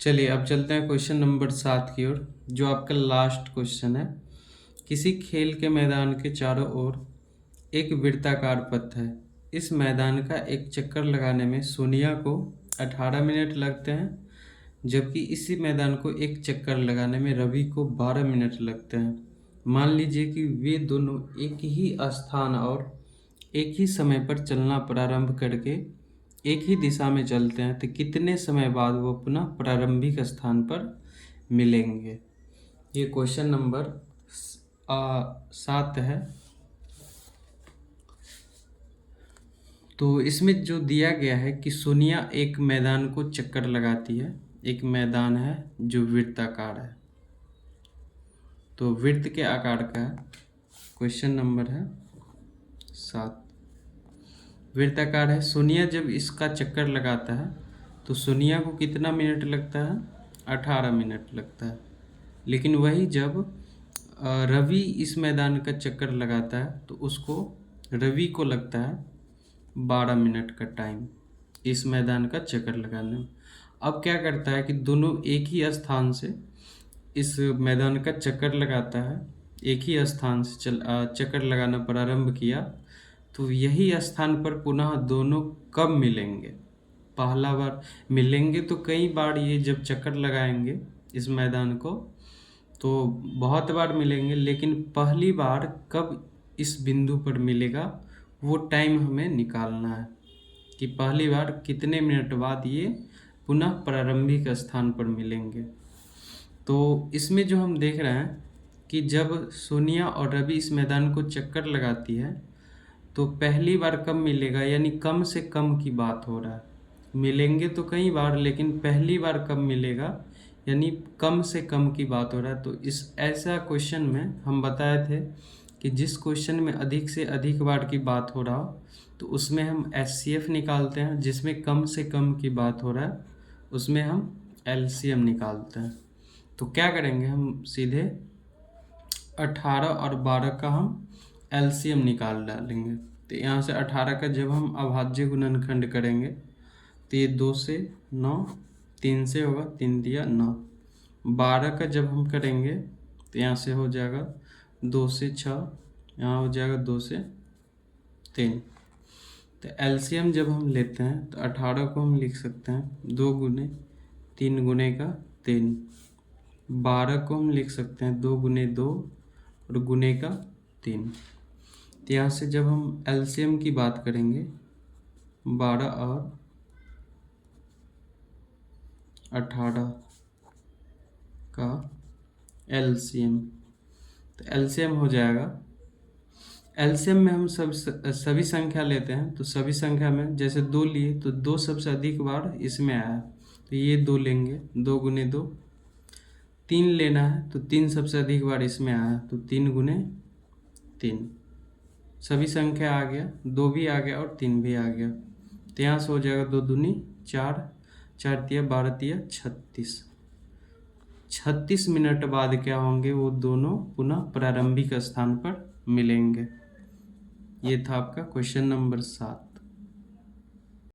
चलिए अब चलते हैं क्वेश्चन नंबर 7 की ओर, जो आपका लास्ट क्वेश्चन है। किसी खेल के मैदान के चारों ओर एक वृत्ताकार पथ है। इस मैदान का एक चक्कर लगाने में सोनिया को 18 मिनट लगते हैं, जबकि इसी मैदान को एक चक्कर लगाने में रवि को 12 मिनट लगते हैं। मान लीजिए कि वे दोनों एक ही स्थान और एक ही समय पर चलना प्रारंभ करके एक ही दिशा में चलते हैं, तो कितने समय बाद वो पुनः प्रारंभिक स्थान पर मिलेंगे। ये क्वेश्चन नंबर 7 है। तो इसमें जो दिया गया है कि सोनिया एक मैदान को चक्कर लगाती है। एक मैदान है जो वृत्ताकार है, तो वृत्त के आकार का है। क्वेश्चन नंबर है 7, वृत्ताकार है। सोनिया जब इसका चक्कर लगाता है तो सोनिया को कितना मिनट लगता है? 18 मिनट लगता है। लेकिन वही जब रवि इस मैदान का चक्कर लगाता है तो उसको रवि को लगता है 12 मिनट का टाइम इस मैदान का चक्कर लगाने में। अब क्या करता है कि दोनों एक ही स्थान से इस मैदान का चक्कर लगाता है, एक ही स्थान से चक्कर लगाना प्रारंभ किया, तो यही स्थान पर पुनः दोनों कब मिलेंगे? पहला बार मिलेंगे तो कई बार ये जब चक्कर लगाएंगे इस मैदान को तो बहुत बार मिलेंगे, लेकिन पहली बार कब इस बिंदु पर मिलेगा वो टाइम हमें निकालना है कि पहली बार कितने मिनट बाद ये पुनः प्रारंभिक स्थान पर मिलेंगे। तो इसमें जो हम देख रहे हैं कि जब सोनिया और रवि इस मैदान को चक्कर लगाती है तो पहली बार कब मिलेगा, यानी कम से कम की बात हो रहा है। मिलेंगे तो कई बार, लेकिन पहली बार कब मिलेगा यानी कम से कम की बात हो रहा है। तो इस ऐसा क्वेश्चन में हम बताए थे कि जिस क्वेश्चन में अधिक से अधिक बार की बात हो रहा हो तो उसमें हम HCF निकालते हैं, जिसमें कम से कम की बात हो रहा है उसमें हम LCM निकालते हैं। तो क्या करेंगे, हम सीधे 18 और 12 का हम LCM निकाल डालेंगे। तो यहाँ से 18 का जब हम अभाज्य गुणनखंड करेंगे तो ये 2 से 9, 3 से होगा, 3 दिया 9। 12 का जब हम करेंगे तो यहाँ से हो जाएगा 2 से 6, यहाँ हो जाएगा 2 से 3। तो LCM जब हम लेते हैं तो 18 को हम लिख सकते हैं 2 गुने 3 गुने का 3। 12 को हम लिख सकते हैं 2 गुने 2 और गुने का 3। तो यहाँ से जब हम LCM की बात करेंगे 12 और 18 का LCM, तो LCM हो जाएगा। LCM में हम सभी संख्या लेते हैं, तो सभी संख्या में जैसे 2 लिए तो 2 सबसे अधिक बार इसमें आया, तो ये 2 लेंगे, 2 गुने 2। 3 लेना है तो 3 सबसे अधिक बार इसमें आया, तो 3 गुने 3। सभी संख्या आ गया, 2 भी आ गया और 3 भी आ गया। तो यहाँ से हो जाएगा 2 दूनी 4, 4 तिया 12 तिया 36। 36 मिनट बाद क्या होंगे, वो दोनों पुनः प्रारंभिक स्थान पर मिलेंगे। ये था आपका क्वेश्चन नंबर 7।